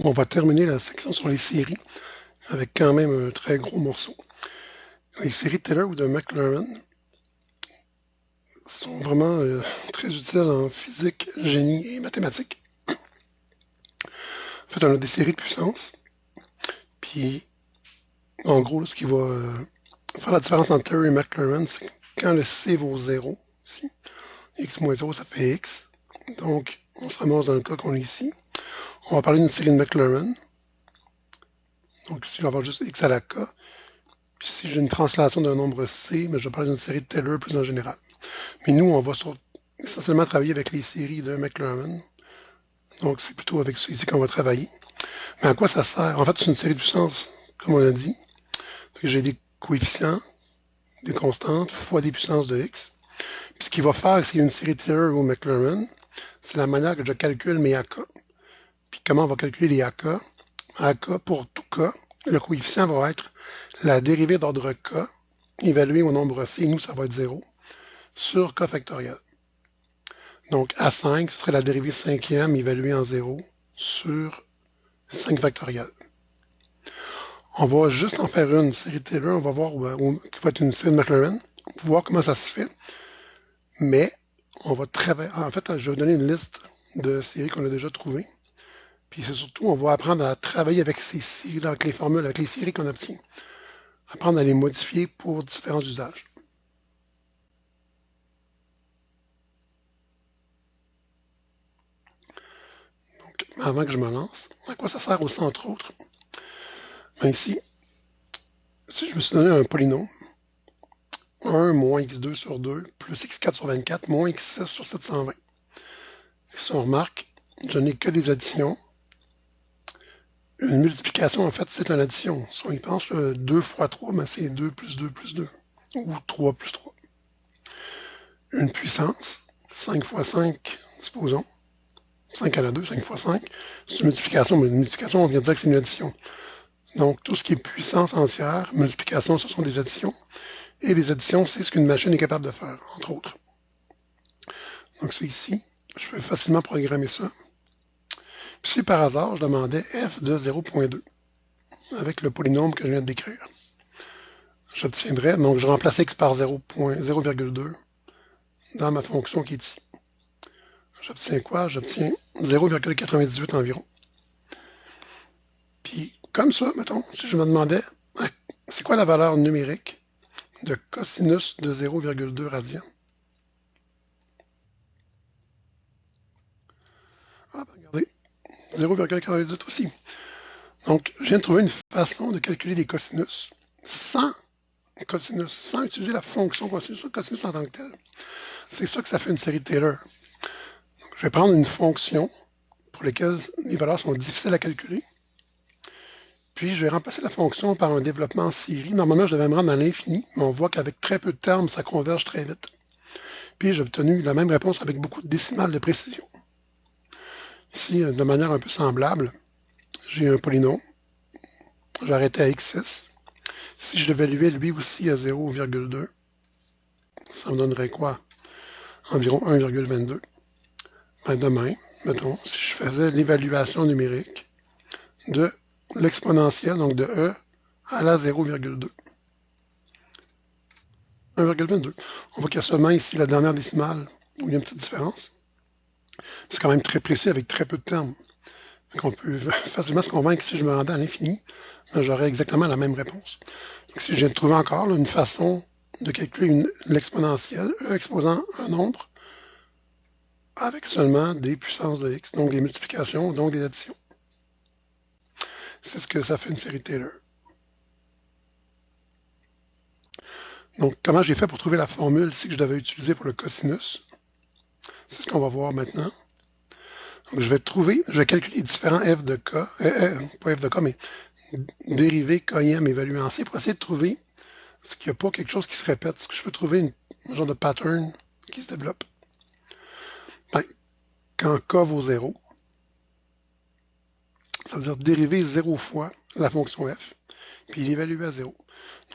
on va terminer la section sur les séries avec quand même un très gros morceau. Les séries de Taylor ou de Maclaurin sont vraiment très utiles en physique, génie et mathématiques. En fait, on a des séries de puissance. Puis, en gros, là, ce qui va faire la différence entre Taylor et Maclaurin, c'est quand le C vaut 0, ici, x moins 0, ça fait x. Donc, on se ramasse dans le cas qu'on a ici. On va parler d'une série de Maclaurin. Donc ici, je vais avoir juste x à la k. Puis si j'ai une translation d'un nombre c, mais je vais parler d'une série de Taylor plus en général. Mais nous, on va essentiellement travailler avec les séries de Maclaurin. Donc c'est plutôt avec ça ici qu'on va travailler. Mais à quoi ça sert? En fait, c'est une série de puissances, comme on a dit. J'ai des coefficients, des constantes, fois des puissances de x. Puis ce qu'il va faire, s'il y a une série de Taylor ou Maclaurin, c'est la manière que je calcule mes AK. Puis comment on va calculer les AK? AK, pour tout K, le coefficient va être la dérivée d'ordre K évaluée au nombre C, et nous, ça va être 0, sur K factoriel. Donc, A5, ce serait la dérivée cinquième évaluée en 0 sur 5 factoriel. On va juste en faire une série de Taylor, on va voir qui va être une série de Maclaurin, pour voir comment ça se fait. Mais, on va travailler. En fait, je vais vous donner une liste de séries qu'on a déjà trouvées. Puis c'est surtout, on va apprendre à travailler avec ces séries, avec les formules, avec les séries qu'on obtient. Apprendre à les modifier pour différents usages. Donc, avant que je me lance, à quoi ça sert aussi, entre autres? Ben ici, si je me suis donné un polynôme, 1 moins x2 sur 2 plus x4 sur 24 moins x6 sur 720. Si on remarque, je n'ai que des additions. Une multiplication, en fait, c'est une addition. Si on y pense, 2 fois 3, ben c'est 2 plus 2 plus 2, ou 3 plus 3. Une puissance, 5 fois 5, supposons, 5 à la 2, 5 fois 5, c'est une multiplication, mais une multiplication, on vient de dire que c'est une addition. Donc, tout ce qui est puissance entière, multiplication, ce sont des additions. Et les additions, c'est ce qu'une machine est capable de faire, entre autres. Donc, c'est ici. Je peux facilement programmer ça. Puis si par hasard, je demandais f de 0.2 avec le polynôme que je viens de décrire, j'obtiendrais, donc je remplace x par 0.0,2 dans ma fonction qui est ici. J'obtiens quoi? J'obtiens 0,98 environ. Puis, comme ça, mettons, si je me demandais, c'est quoi la valeur numérique de cosinus de 0,2 radian? Ah, ben, regardez, 0,98 aussi. Donc, je viens de trouver une façon de calculer des cosinus sans utiliser la fonction cosinus en tant que telle. C'est ça que ça fait une série de Taylor. Donc, je vais prendre une fonction pour laquelle les valeurs sont difficiles à calculer. Puis, je vais remplacer la fonction par un développement en série. Normalement, je devais me rendre à l'infini, mais on voit qu'avec très peu de termes, ça converge très vite. Puis, j'ai obtenu la même réponse avec beaucoup de décimales de précision. Ici, de manière un peu semblable, j'ai un polynôme. J'arrêtais à x6. Si je l'évaluais lui aussi à 0,2, ça me donnerait quoi? Environ 1,22. Ben demain, mettons, si je faisais l'évaluation numérique de l'exponentielle, donc de e à la 0,2. 1,22. On voit qu'il y a seulement ici la dernière décimale où il y a une petite différence. C'est quand même très précis avec très peu de termes. Donc on peut facilement se convaincre que si je me rendais à l'infini, j'aurais exactement la même réponse. Donc si je viens de trouver encore là, une façon de calculer l'exponentielle, e exposant un nombre, avec seulement des puissances de x, donc des multiplications, donc des additions. C'est ce que ça fait une série de Taylor. Donc, comment j'ai fait pour trouver la formule ici que je devais utiliser pour le cosinus? C'est ce qu'on va voir maintenant. Donc, je vais calculer les différents f de k, pas f de k, mais dérivés km évalués en c pour essayer de trouver ce qu'il n'y a pas quelque chose qui se répète, ce que je peux trouver un genre de pattern qui se développe. Ben, quand k vaut 0, ça veut dire dériver 0 fois la fonction f, puis l'évaluer à 0.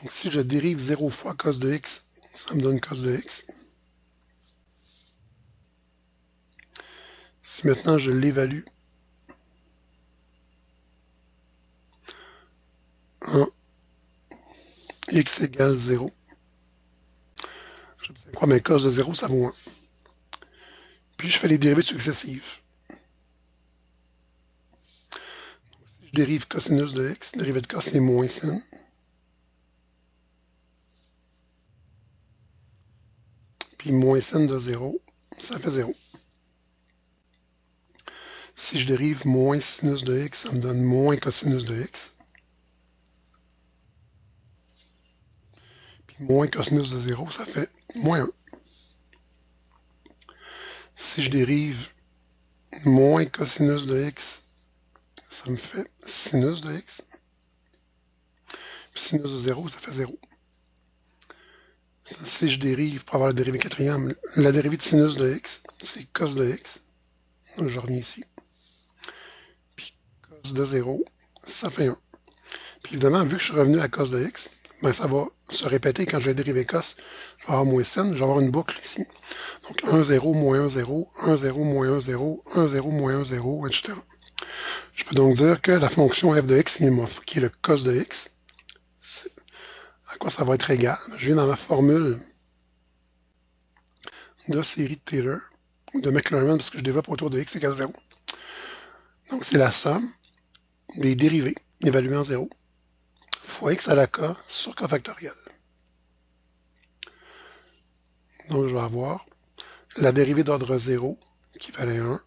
Donc, si je dérive 0 fois cos de x, ça me donne cos de x. Si maintenant je l'évalue en x égale 0. J'obtiens quoi? Mais cos de 0, ça vaut 1. Puis je fais les dérivées successives. Donc, si je dérive cosinus de x, dérivée de cos, c'est moins sin. Puis moins sin de 0, ça fait 0. Si je dérive moins sinus de x, ça me donne moins cosinus de x. Puis moins cosinus de 0, ça fait moins 1. Si je dérive moins cosinus de x, ça me fait sinus de x. Puis sinus de 0, ça fait 0. Si je dérive, pour avoir la dérivée quatrième, la dérivée de sinus de x, c'est cos de x. Donc je reviens ici. Puis cos de 0, ça fait 1. Puis évidemment, vu que je suis revenu à cos de x, ben ça va se répéter quand je vais dériver cos. Je vais avoir moins sin, je vais avoir une boucle ici. Donc 1, 0, moins 1, 0, 1, 0, moins 1, 0, 1, 0, moins 1, 0, etc. Je peux donc dire que la fonction f de x, qui est le cos de x, à quoi ça va être égal? Je viens dans ma formule de série de Taylor, ou de Maclaurin, parce que je développe autour de x égale 0. Donc c'est la somme des dérivées évaluées en 0 fois x à la k sur k factoriel. Donc je vais avoir la dérivée d'ordre 0 qui valait 1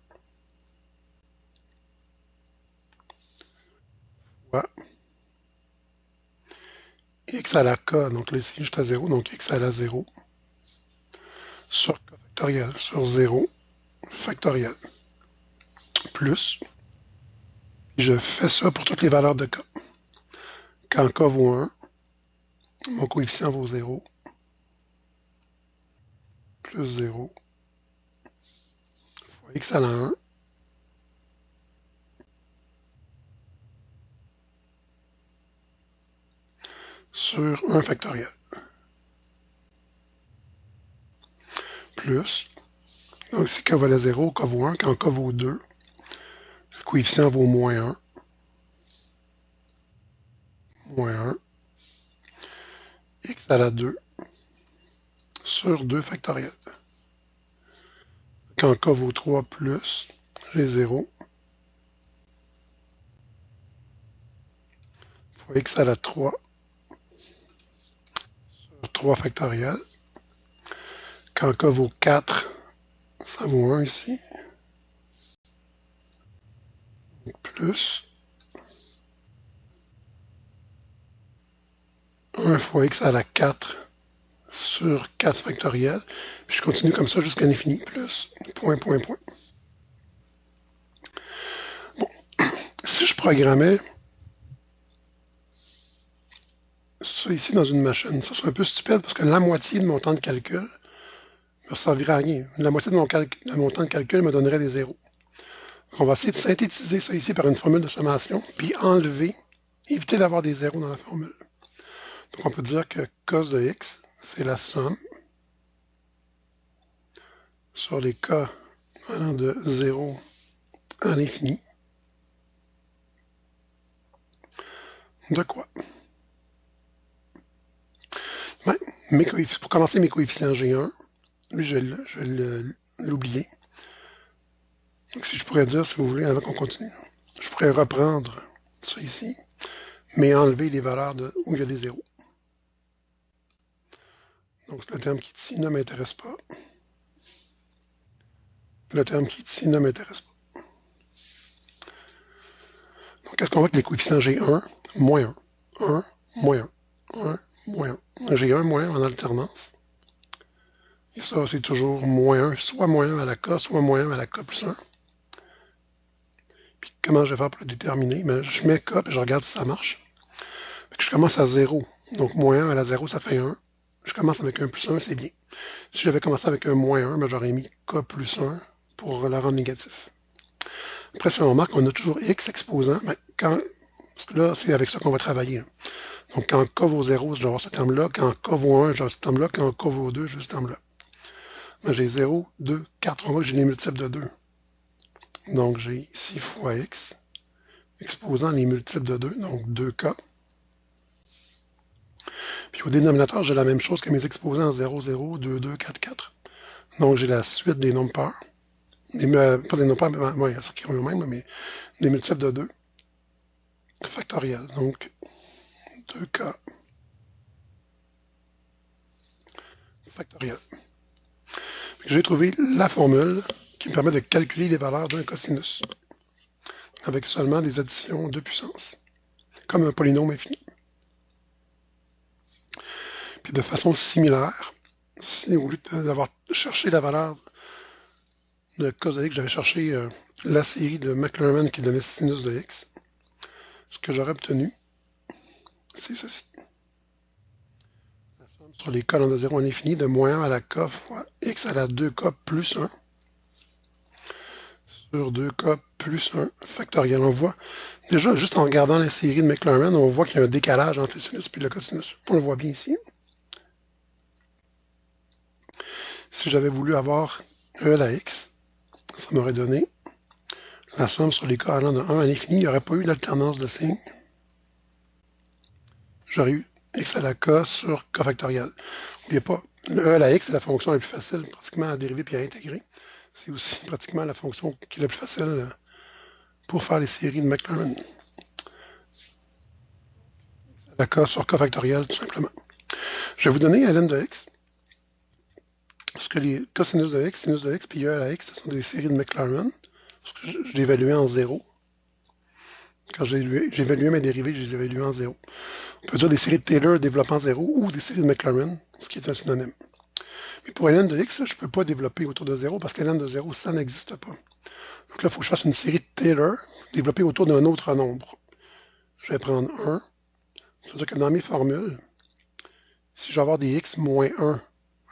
fois x à la k, donc là ici juste à 0, donc x à la 0 sur k factoriel, sur 0 factoriel, plus, je fais ça pour toutes les valeurs de k. Quand k vaut 1, mon coefficient vaut 0, plus 0, fois x à la 1, sur 1 factoriel, plus, donc si k valait 0, k vaut 1, quand k vaut 2, le coefficient vaut moins 1, moins 1, x à la 2, sur 2 factoriel. Quand k vaut 3 plus, j'ai 0, fois x à la 3, sur 3 factoriel. Quand k vaut 4, ça vaut 1 ici, plus 1 fois x à la 4 sur 4 factoriel. Puis je continue comme ça jusqu'à l'infini, plus point, point, point. Bon, si je programmais ça ici dans une machine, ça serait un peu stupide parce que la moitié de mon temps de calcul ne me servirait à rien. La moitié de mon temps de calcul me donnerait des zéros. Donc on va essayer de synthétiser ça ici par une formule de sommation, puis enlever, éviter d'avoir des zéros dans la formule. Donc on peut dire que cos de x, c'est la somme sur les k allant de 0 à l'infini. De quoi? Ben, pour commencer, mes coefficients G1, lui, je vais l'oublier. Donc si je pourrais dire, si vous voulez, avant qu'on continue, je pourrais reprendre ça ici, mais enlever les valeurs où il y a des zéros. Donc le terme qui est ici ne m'intéresse pas. Le terme qui est ici ne m'intéresse pas. Donc qu'est-ce qu'on voit avec les coefficients G1, moins 1, 1, moins 1, 1, moins 1. G1, moins 1 en alternance. Et ça, c'est toujours moins 1, soit moins 1 à la k, soit moins 1 à la k plus 1. Puis comment je vais faire pour le déterminer? Ben, je mets k, puis je regarde si ça marche. Je commence à 0. Donc moins 1 à la 0, ça fait 1. Je commence avec un plus 1, c'est bien. Si j'avais commencé avec un moins 1, ben, j'aurais mis k plus 1 pour le rendre négatif. Après, si on remarque, on a toujours x exposant. Ben, parce que là, c'est avec ça qu'on va travailler. Là. Donc, quand k vaut 0, je vais avoir ce terme-là. Quand k vaut 1, je vais avoir ce terme-là. Quand k vaut 2, je vais ce terme-là. Ben, j'ai 0, 2, 4. On voit que j'ai des multiples de 2. Donc, j'ai ici fois x, exposant les multiples de 2, donc 2k. Puis au dénominateur, j'ai la même chose que mes exposés en 0, 0, 2, 2, 4, 4. Donc j'ai la suite des nombres pairs. Pas des nombres pairs, mais ouais, ça qui revient au même, mais des multiples de 2 factoriel. Donc 2K factoriel. J'ai trouvé la formule qui me permet de calculer les valeurs d'un cosinus avec seulement des additions de puissance, comme un polynôme infini. Puis de façon similaire, si au lieu d'avoir cherché la valeur de cos de x, j'avais cherché la série de Maclaurin qui donnait sinus de x, ce que j'aurais obtenu, c'est ceci. La somme sur les colonnes de 0 à l'infini de moins 1 à la k fois x à la 2k plus 1 sur 2k plus 1 factoriel. On voit, déjà, juste en regardant la série de Maclaurin, on voit qu'il y a un décalage entre le sinus et le cosinus. On le voit bien ici. Si j'avais voulu avoir e à la x, ça m'aurait donné la somme sur les cas allant de 1 à l'infini. Il n'y aurait pas eu d'alternance de signe. J'aurais eu x à la k sur k factoriel. N'oubliez pas, le e à la x est la fonction la plus facile pratiquement à dériver puis à intégrer. C'est aussi pratiquement la fonction qui est la plus facile pour faire les séries de Maclaurin. X à la k sur k factoriel, tout simplement. Je vais vous donner ln de x. Parce que les cosinus de x, sinus de x, puis e à la x, ce sont des séries de Maclaurin. Parce que je l'ai évalué en 0. Quand j'ai évalué mes dérivées, je les ai évaluées en 0. On peut dire des séries de Taylor développant 0 ou des séries de Maclaurin, ce qui est un synonyme. Mais pour ln de x, je ne peux pas développer autour de 0 parce que ln de 0, ça n'existe pas. Donc là, il faut que je fasse une série de Taylor développée autour d'un autre nombre. Je vais prendre 1. C'est-à-dire que dans mes formules, si je vais avoir des x moins 1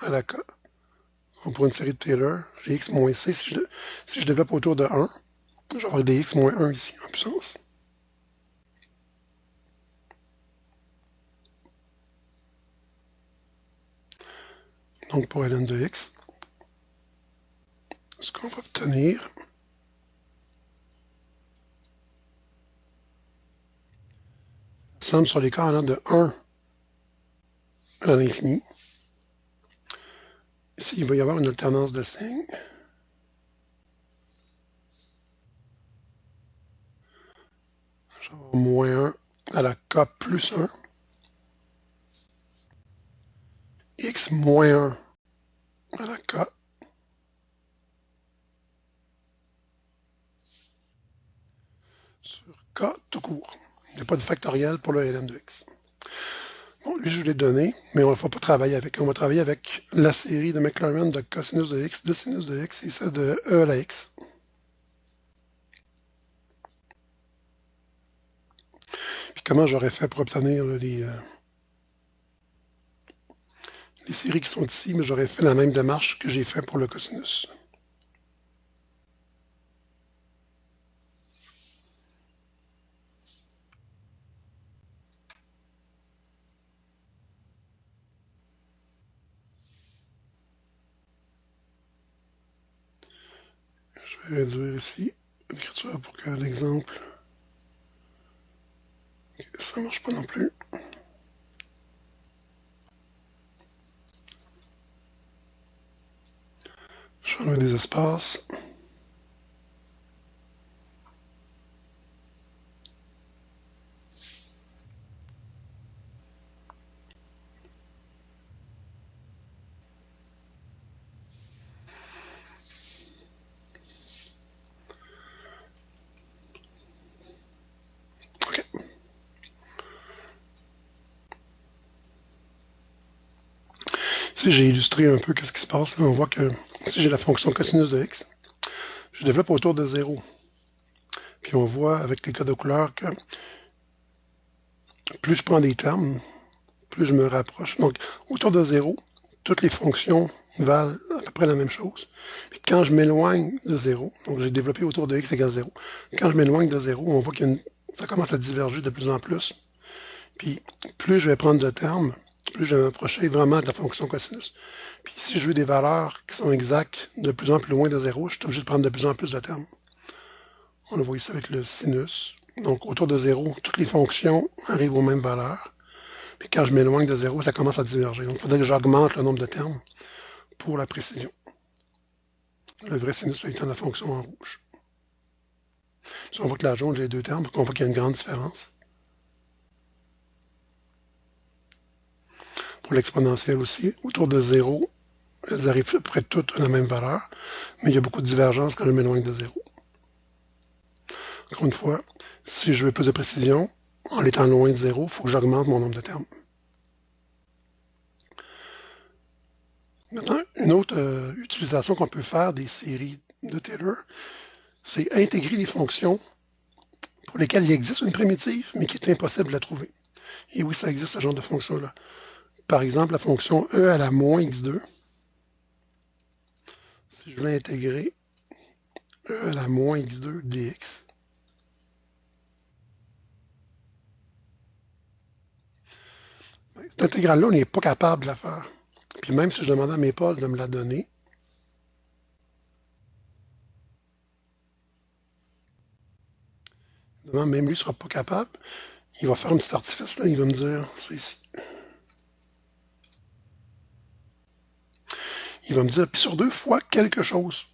à la k, pour une série de Taylor, j'ai x moins c. Si je développe autour de 1, je vais avoir des x moins 1 ici, en puissance. Donc pour ln de x, ce qu'on va obtenir, la somme sur les cas allant de 1 à l'infini. Ici, il va y avoir une alternance de signes. Je vais avoir moins 1 à la k plus 1. X moins 1 à la k sur k tout court. Il n'y a pas de factoriel pour le ln de x. Bon, lui, je l'ai donné, mais on ne va pas travailler avec. On va travailler avec la série de Maclaurin de cosinus de x, de sinus de x et celle de e à la x. Puis comment j'aurais fait pour obtenir les séries qui sont ici, mais j'aurais fait la même démarche que j'ai fait pour le cosinus. Je vais réduire ici l'écriture pour que l'exemple... Ça ne marche pas non plus. Je vais enlever des espaces. OK. Ici, j'ai illustré un peu ce qui se passe. Là, on voit que si j'ai la fonction cosinus de x, je développe autour de 0. Puis on voit avec les codes de couleur que plus je prends des termes, plus je me rapproche. Donc, autour de 0, toutes les fonctions valent à peu près la même chose. Puis quand je m'éloigne de 0, donc j'ai développé autour de x égale 0, quand je m'éloigne de 0, on voit que ça commence à diverger de plus en plus. Puis plus je vais prendre de termes, plus je vais m'approcher vraiment de la fonction cosinus. Puis si je veux des valeurs qui sont exactes de plus en plus loin de 0, je suis obligé de prendre de plus en plus de termes. On le voit ici avec le sinus. Donc autour de 0, toutes les fonctions arrivent aux mêmes valeurs. Puis quand je m'éloigne de 0, ça commence à diverger. Donc, il faudrait que j'augmente le nombre de termes pour la précision. Le vrai sinus étant la fonction en rouge. Si on voit que la jaune, j'ai 2 termes, on voit qu'il y a une grande différence. Pour l'exponentielle aussi, autour de 0, elles arrivent à peu près toutes à la même valeur, mais il y a beaucoup de divergences quand je m'éloigne de 0. Encore une fois, si je veux plus de précision, en étant loin de 0, il faut que j'augmente mon nombre de termes. Maintenant, une autre utilisation qu'on peut faire des séries de Taylor, c'est intégrer des fonctions pour lesquelles il existe une primitive, mais qui est impossible de la trouver. Et oui, ça existe ce genre de fonction-là. Par exemple, la fonction e à la moins x2. Si je veux intégrer e à la moins x2 dx, cette intégrale-là, on n'est pas capable de la faire. Puis même si je demandais à mes poles de me la donner, même lui ne sera pas capable. Il va faire un petit artifice, là, il va me dire, c'est ici. Il va me dire, puis sur 2 fois quelque chose.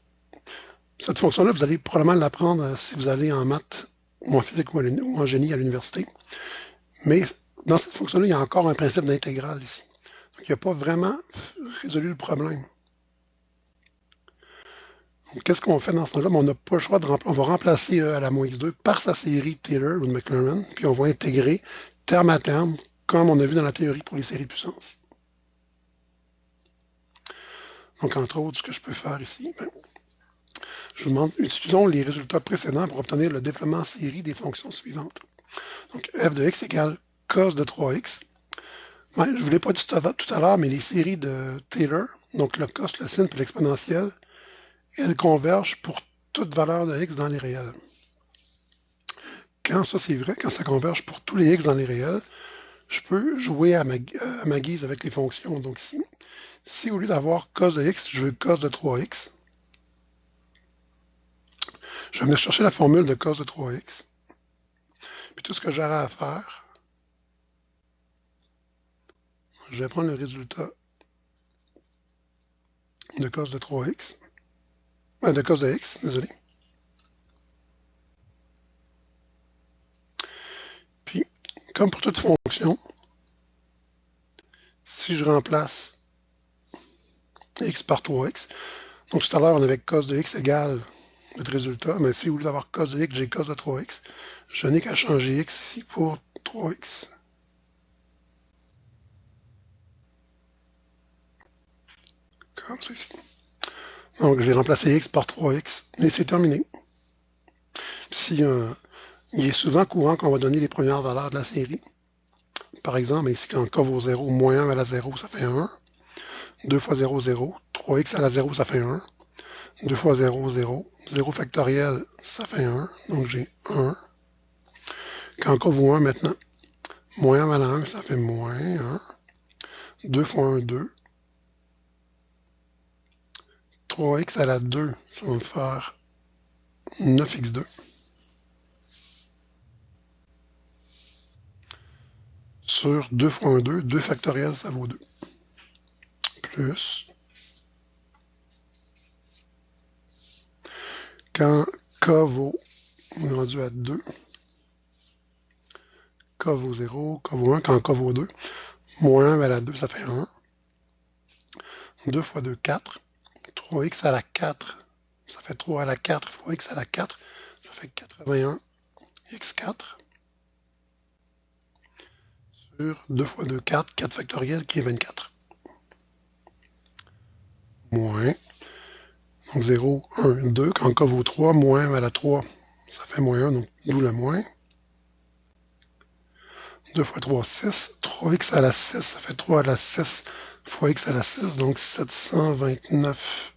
Cette fonction-là, vous allez probablement l'apprendre si vous allez en maths ou en physique ou en génie à l'université. Mais dans cette fonction-là, il y a encore un principe d'intégrale ici. Donc, il n'a pas vraiment résolu le problème. Qu'est-ce qu'on fait dans ce temps-là? On n'a pas le choix de remplacer. On va remplacer E à la moins x2 par sa série Taylor ou de Maclaurin, puis on va intégrer terme à terme, comme on a vu dans la théorie pour les séries puissance. Donc, entre autres, ce que je peux faire ici, je vous demande, utilisons les résultats précédents pour obtenir le développement en série des fonctions suivantes. Donc, f de x égale cos de 3x. Je ne vous l'ai pas dit tout à l'heure, mais les séries de Taylor, donc le cos, le sin et l'exponentielle, elles convergent pour toute valeur de x dans les réels. Quand ça c'est vrai, quand ça converge pour tous les x dans les réels, je peux jouer à ma guise avec les fonctions. Donc ici, si au lieu d'avoir cos de x, je veux cos de 3x, je vais venir chercher la formule de cos de 3x. Puis tout ce que j'aurai à faire, je vais prendre le résultat de cos de 3x, de cos de x, désolé. Puis, comme pour toute fonction, si je remplace x par 3x, donc tout à l'heure on avait cos de x égale notre résultat, mais si au lieu d'avoir cos de x, j'ai cos de 3x, je n'ai qu'à changer x ici pour 3x. Comme ça ici. Donc j'ai remplacé x par 3x, et c'est terminé. Si, il est souvent courant qu'on va donner les premières valeurs de la série. Par exemple, ici, quand k vaut 0, moins 1 à la 0, ça fait 1. 2 fois 0, 0. 3x à la 0, ça fait 1. 2 fois 0, 0. 0 factoriel, ça fait 1. Donc j'ai 1. Quand k vaut 1 maintenant, moins 1 à la 1, ça fait moins 1. 2 fois 1, 2. 3x à la 2, ça va me faire 9x2. Sur 2 fois 1, 2. 2 factoriel, ça vaut 2. Plus. Quand k vaut, on est rendu à 2. K vaut 0, K vaut 1, quand K vaut 2. Moins 1 à la 2, ça fait 1. 2 fois 2, 4. 3x à la 4, ça fait 3 à la 4 fois x à la 4, ça fait 81 x4. Sur 2 fois 2, 4, 4 factoriel qui est 24. Moins, donc 0, 1, 2, quand k vaut 3, moins 1 à la 3, ça fait moins 1, donc d'où le moins. 2 fois 3, 6. 3x à la 6, ça fait 3 à la 6 fois x à la 6, donc 729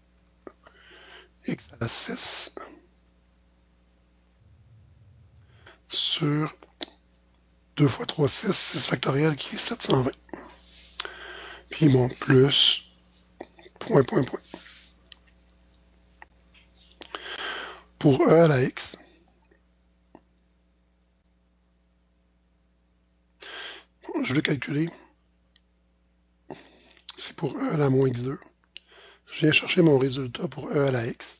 x à la 6 sur 2 fois 3, 6, 6 factoriel qui est 720. Puis bon, plus, point, point, point. Pour e à la x, je veux calculer, c'est pour e à la moins x2. Je viens chercher mon résultat pour e à la x.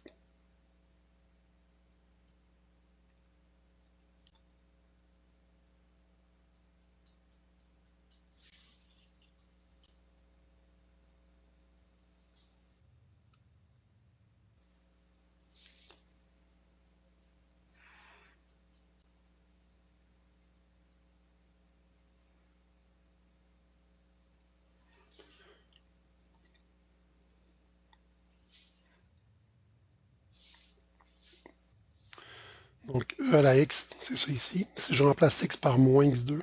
Donc, e à la x, c'est ça ici. Si je remplace x par moins x2,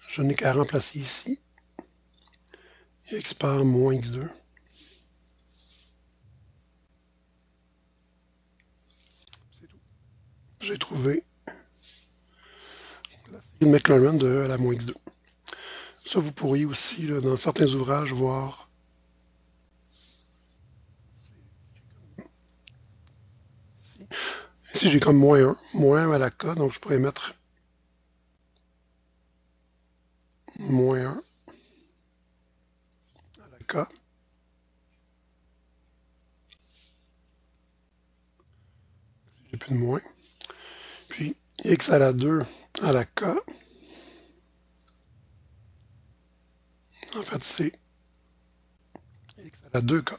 je n'ai qu'à remplacer ici. X par moins x2. C'est tout. J'ai trouvé la série de Maclaurin de e à la moins x2. Ça, vous pourriez aussi, là, dans certains ouvrages, voir ici. Ici, j'ai comme moins 1 à la k, donc je pourrais mettre moins 1 à la k. J'ai plus de moins. Puis x à la 2 à la k. En fait, c'est x à la 2k.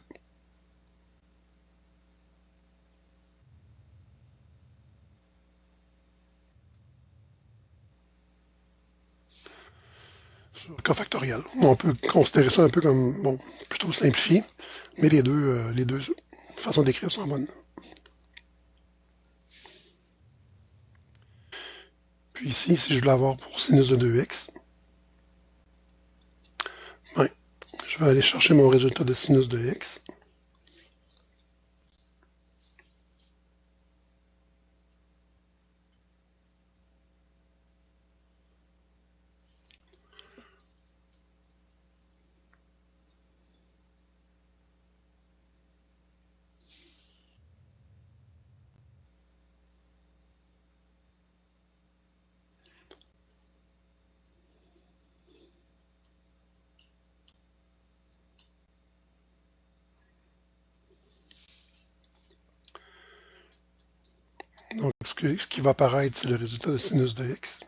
Sur k factoriel. On peut considérer ça un peu comme, bon, plutôt simplifié, mais les deux façons d'écrire sont bonnes. Puis ici, si je veux l'avoir pour sinus de 2x, ben, je vais aller chercher mon résultat de sinus de x. Donc, ce qui va apparaître, c'est le résultat de sinus de x.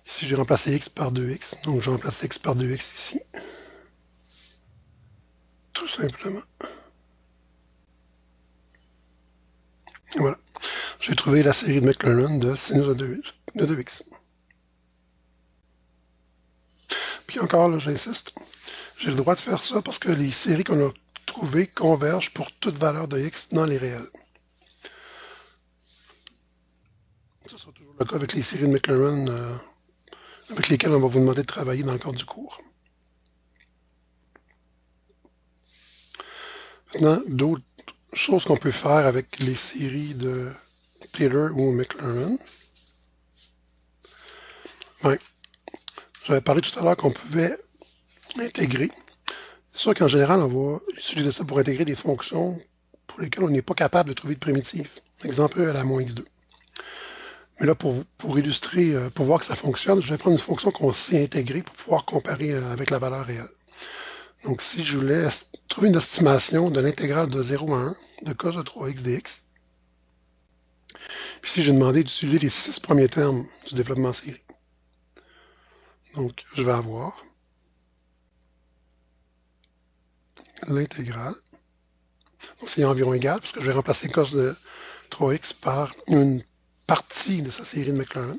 Ici, j'ai remplacé x par 2x, donc je remplace x par 2x ici. Tout simplement. Et voilà. J'ai trouvé la série de Maclaurin de sinus de 2x. Puis encore, là, j'insiste, j'ai le droit de faire ça parce que les séries qu'on a trouvées convergent pour toute valeur de x dans les réels. Ce sera toujours le cas avec les séries de Maclaurin avec lesquelles on va vous demander de travailler dans le cadre du cours. Maintenant, d'autres choses qu'on peut faire avec les séries de Taylor ou Maclaurin. Ouais. J'avais parlé tout à l'heure qu'on pouvait intégrer. C'est sûr qu'en général, on va utiliser ça pour intégrer des fonctions pour lesquelles on n'est pas capable de trouver de primitive. Exemple, à la moins x2. Mais là, pour illustrer, pour voir que ça fonctionne, je vais prendre une fonction qu'on sait intégrer pour pouvoir comparer avec la valeur réelle. Donc, si je voulais trouver une estimation de l'intégrale de 0 à 1 de cos de 3x dx, puis si j'ai demandé d'utiliser les 6 premiers termes du développement en série. Donc, je vais avoir l'intégrale. Donc, c'est environ égal, parce que je vais remplacer cos de 3x par une partie de sa série de Maclaurin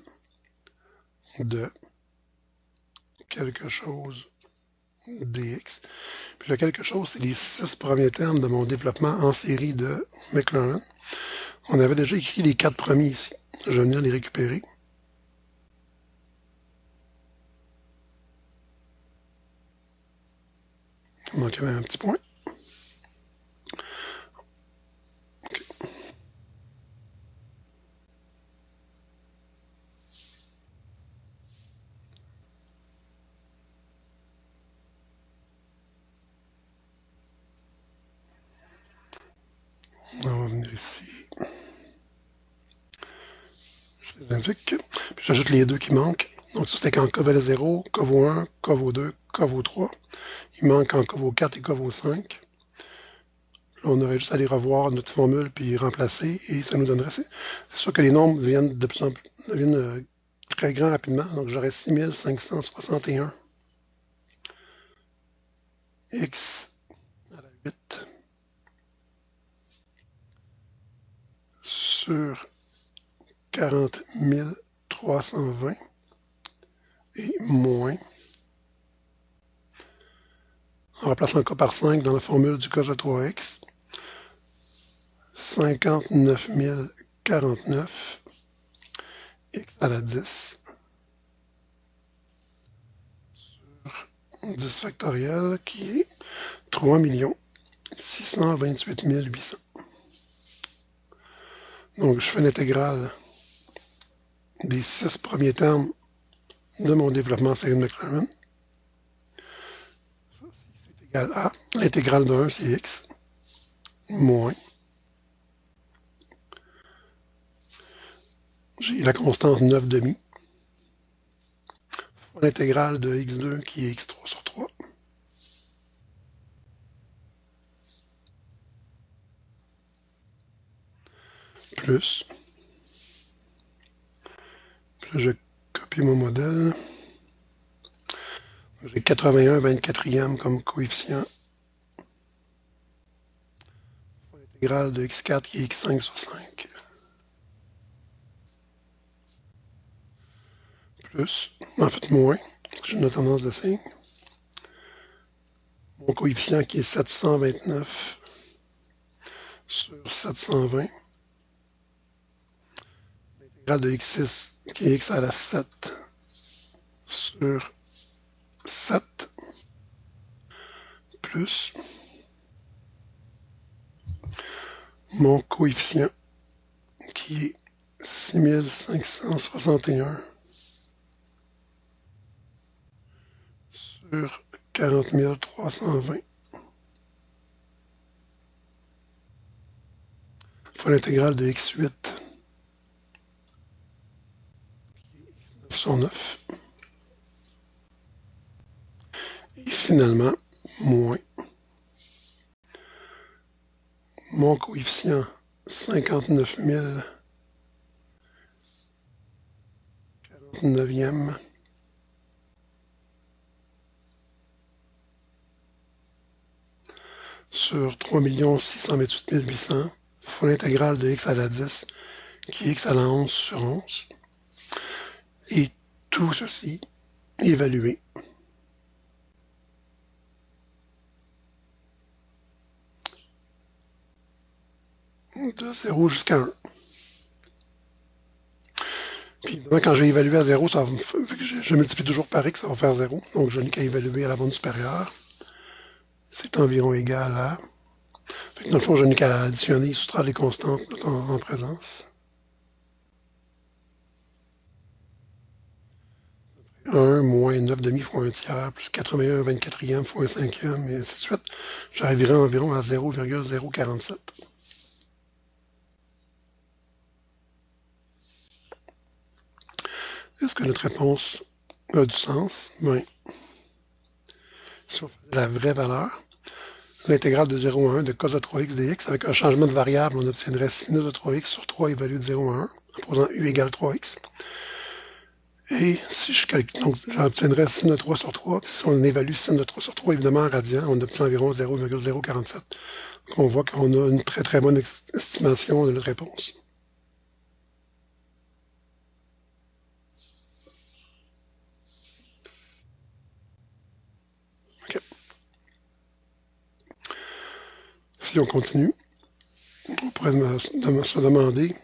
de quelque chose dx. Puis le quelque chose, c'est les 6 premiers termes de mon développement en série de Maclaurin. On avait déjà écrit les 4 premiers ici. Je vais venir les récupérer. Il manquait même un petit point. Okay. On va venir ici. Je les indique. Puis j'ajoute les deux qui manquent. Donc ça, c'était quand k valait 0, k vaut 1, k vaut 2, k vaut 3. Il manque quand k vaut 4 et k vaut 5. Là, on aurait juste à aller revoir notre formule puis remplacer et ça nous donnerait. C'est sûr que les nombres deviennent de plus en plus deviennent très grands rapidement. Donc j'aurais 6561 x à la 8 sur 40 320 et moins, en remplaçant k par 5 dans la formule du cos de 3x, 59 049 x à la 10 sur 10 factoriel qui est 3 628 800. Donc je fais l'intégrale des 6 premiers termes de mon développement série de Maclaurin. C'est égal à l'intégrale de 1, c'est x, moins. J'ai la constante 9 demi, fois l'intégrale de x2 qui est x3 sur 3. Plus je copie mon modèle. J'ai 81 24e comme coefficient. L'intégrale de x4 qui est x5 sur 5. Plus, en fait moins, parce que j'ai une tendance de signe. Mon coefficient qui est 729 sur 720. L'intégrale de x6 qui est x à la 7 sur 7 plus mon coefficient qui est 6561 sur 40 320 fois l'intégrale de x8 qui est x9 sur 9 et finalement moins mon coefficient 59 049e sur 3 628 800 fois l'intégrale de x à la 10 qui est x à la 11 sur 11 et tout ceci évalué de 0 jusqu'à 1. Puis évidemment, quand j'ai évalué à 0, ça va, vu que je multiplie toujours par x, ça va faire 0. Donc je n'ai qu'à évaluer à la bande supérieure. C'est environ égal à... Fait que dans le fond, je n'ai qu'à additionner et soustraire les constantes en présence. 1 moins 9 demi fois 1 tiers, plus 81 24e fois 1 cinquième, et ainsi de suite. J'arriverai environ à 0,047. Est-ce que notre réponse a du sens? Bien, si on fait la vraie valeur, l'intégrale de 0 à 1 de cos de 3x dx, avec un changement de variable, on obtiendrait sinus de 3x sur 3 évalué de 0 à 1, en posant u égale 3x. Et si je calcule, donc j'obtiendrai sin de 3 sur 3, puis si on évalue sin de 3 sur 3, évidemment en radian, on obtient environ 0,047. Donc on voit qu'on a une très très bonne estimation de notre réponse. Okay. Si on continue, on pourrait se demander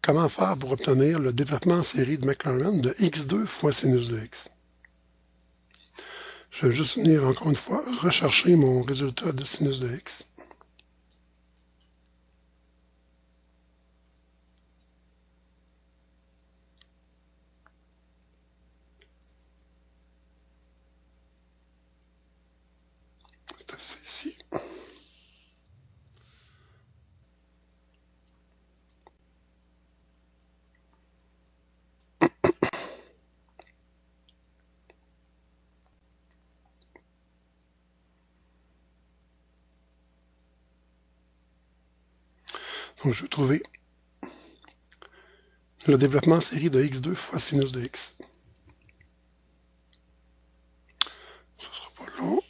comment faire pour obtenir le développement en série de Maclaurin de x2 fois sinus de x. Je vais juste venir encore une fois rechercher mon résultat de sinus de x. C'est ça ici. Donc, je vais trouver le développement en série de x2 fois sinus de x. Ça sera pas long.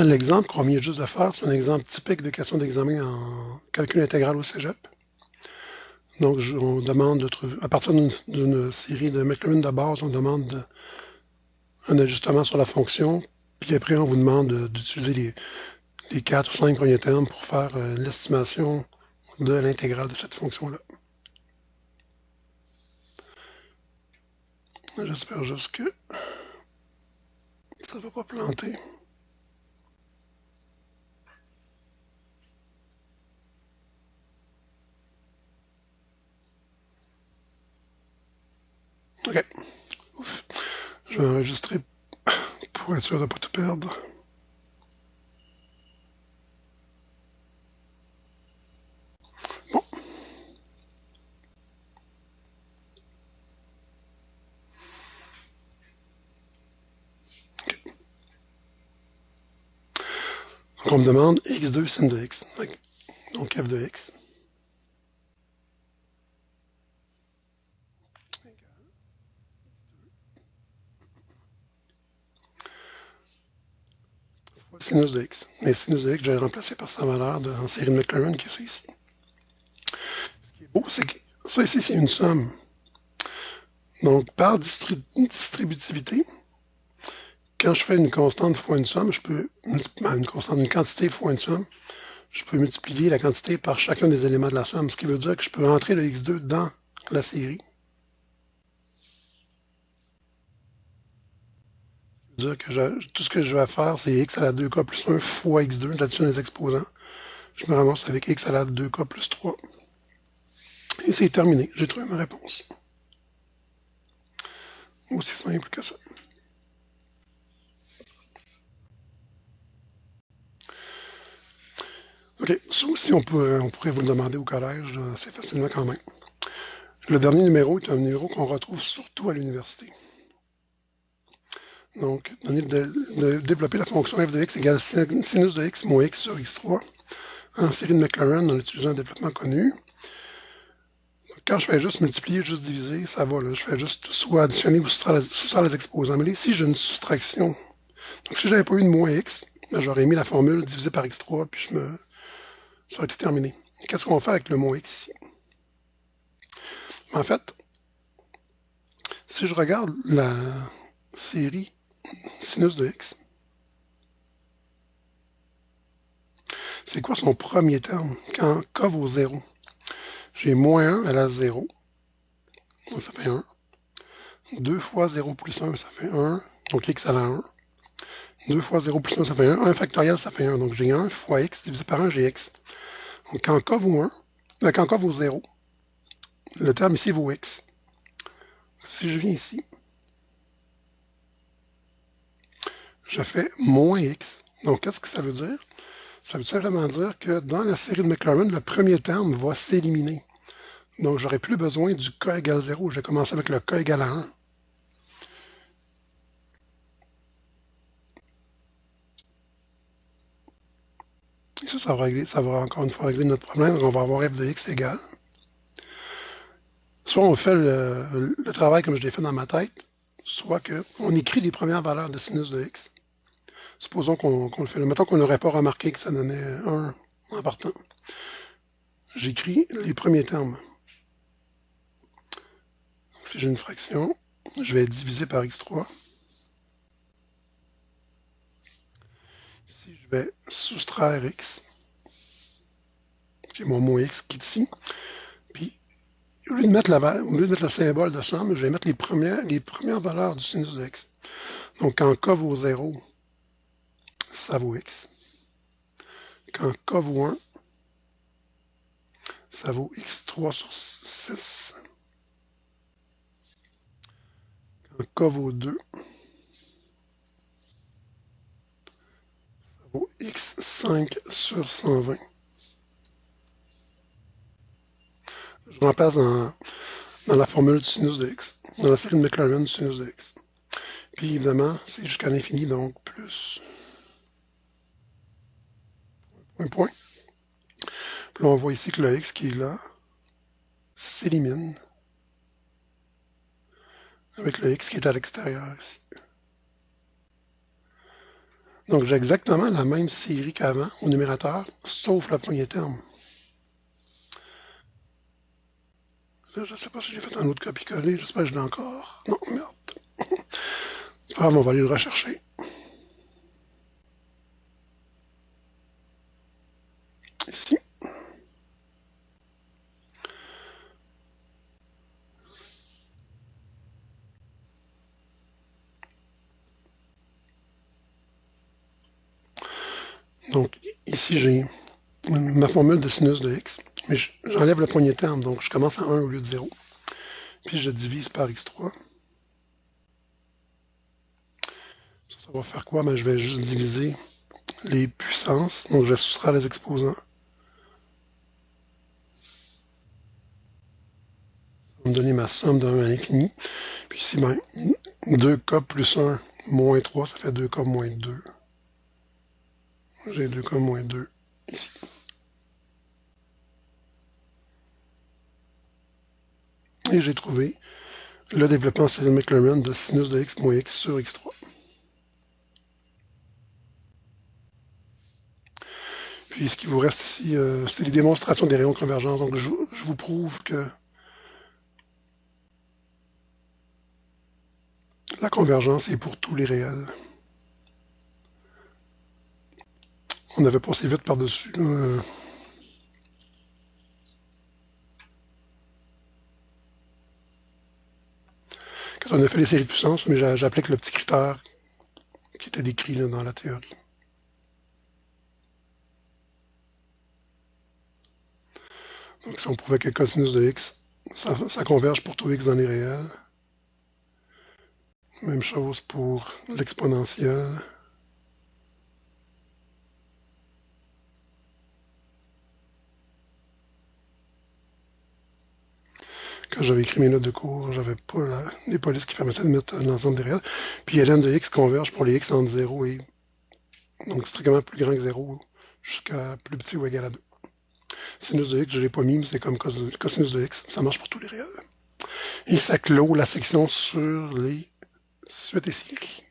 L'exemple qu'on vient juste de faire, c'est un exemple typique de question d'examen en calcul intégral au cégep. Donc, on demande de trouver, à partir d'une série de Maclaurin de base, on demande un ajustement sur la fonction, puis après, on vous demande d'utiliser les 4 ou 5 premiers termes pour faire l'estimation de l'intégrale de cette fonction-là. J'espère juste que ça ne va pas planter. OK. Ouf. Je vais enregistrer pour être sûr de ne pas tout perdre. Bon. OK. Donc, on me demande x2 sin de x. Donc, f de x. Sinus de x. Mais sinus de x, je vais le remplacer par sa valeur en série de Maclaurin qui est ça ici. Ce qui est beau, c'est que ça ici, c'est une somme. Donc, par distributivité, quand je fais une constante fois une somme, je peux une quantité fois une somme, je peux multiplier la quantité par chacun des éléments de la somme, ce qui veut dire que je peux entrer le x2 dans la série. Ça veut dire que tout ce que je vais faire, c'est x à la 2k plus 1 fois x2, j'additionne les exposants. Je me ramasse avec x à la 2k plus 3. Et c'est terminé, j'ai trouvé ma réponse. Aussi simple que ça. OK, ça aussi, on pourrait vous le demander au collège assez facilement quand même. Le dernier numéro est un numéro qu'on retrouve surtout à l'université. Donc, développer la fonction f de x égale sinus de x moins x sur x3 en série de Maclaurin en utilisant un développement connu. Quand je fais juste multiplier, juste diviser, ça va. Là. Je fais juste soit additionner ou soustraire les exposants. Mais là, ici, j'ai une soustraction. Donc, si je n'avais pas eu de moins x, ben, j'aurais mis la formule divisée par x3, puis ça aurait été terminé. Qu'est-ce qu'on va faire avec le moins x ici? En fait, si je regarde la série sinus de x, c'est quoi son premier terme quand k vaut 0? J'ai moins 1 à la 0, donc ça fait 1. 2 fois 0 plus 1, ça fait 1, donc x à la 1. 2 fois 0 plus 1, ça fait 1. 1 factoriel, ça fait 1. Donc j'ai 1 fois x divisé par 1, j'ai x. Donc quand k vaut 1, quand k vaut 0, le terme ici vaut x. Si je viens ici, je fais moins x. Donc qu'est-ce que ça veut dire? Ça veut simplement dire que dans la série de Maclaurin, le premier terme va s'éliminer. Donc j'aurai plus besoin du k égale 0. Je vais commencer avec le k égale à 1. Et ça va encore une fois régler notre problème. On va avoir f de x égale. Soit on fait le travail comme je l'ai fait dans ma tête, soit qu'on écrit les premières valeurs de sinus de x. Supposons qu'on le fait. Mettons qu'on n'aurait pas remarqué que ça donnait 1 en partant. J'écris les premiers termes. Donc, si j'ai une fraction, je vais diviser par x3. Ici, je vais soustraire x, qui est mon moins x qui est ici. Puis, au lieu de mettre le symbole de somme, je vais mettre les premières valeurs du sinus de x. Donc, quand k vaut 0, ça vaut x. Quand k vaut 1, ça vaut x3 sur 6. Quand k vaut 2, ça vaut x5 sur 120. Je remplace dans la formule du sinus de x. dans la série de Maclaurin du sinus de x. Puis évidemment, c'est jusqu'à l'infini, donc plus point. Puis là, on voit ici que le x qui est là s'élimine avec le x qui est à l'extérieur ici. Donc j'ai exactement la même série qu'avant au numérateur, sauf le premier terme. Là, je ne sais pas si j'ai fait un autre copier-coller, j'espère que je l'ai encore. Non, merde. C'est pas grave, on va aller le rechercher. Ici. Donc, ici, j'ai ma formule de sinus de x, mais j'enlève le premier terme, donc je commence à 1 au lieu de 0. Puis je divise par x3. Ça va faire quoi? Ben, je vais juste diviser les puissances, donc je vais soustraire les exposants. Ça va me donner ma somme de 1 à l'infini. Puis ici, ben, 2k plus 1 moins 3, ça fait 2k moins 2. J'ai 2k moins 2 ici. Et j'ai trouvé le développement série de Maclaurin de sinus de x moins x sur x3. Puis ce qui vous reste ici, c'est les démonstrations des rayons de convergence. Donc je vous prouve que la convergence est pour tous les réels. On avait passé vite par-dessus. Quand on a fait les séries de puissance, mais j'applique le petit critère qui était décrit là, dans la théorie. Donc si on prouvait que cosinus de x, ça converge pour tout x dans les réels. Même chose pour l'exponentielle. Quand j'avais écrit mes notes de cours, j'avais pas les polices qui permettaient de mettre l'ensemble des réels. Puis ln de x converge pour les x entre 0 et donc strictement plus grand que 0 jusqu'à plus petit ou égal à 2. Sinus de x, je ne l'ai pas mis, mais c'est comme cosinus de x. Ça marche pour tous les réels. Et ça clôt la section sur les suites et séries.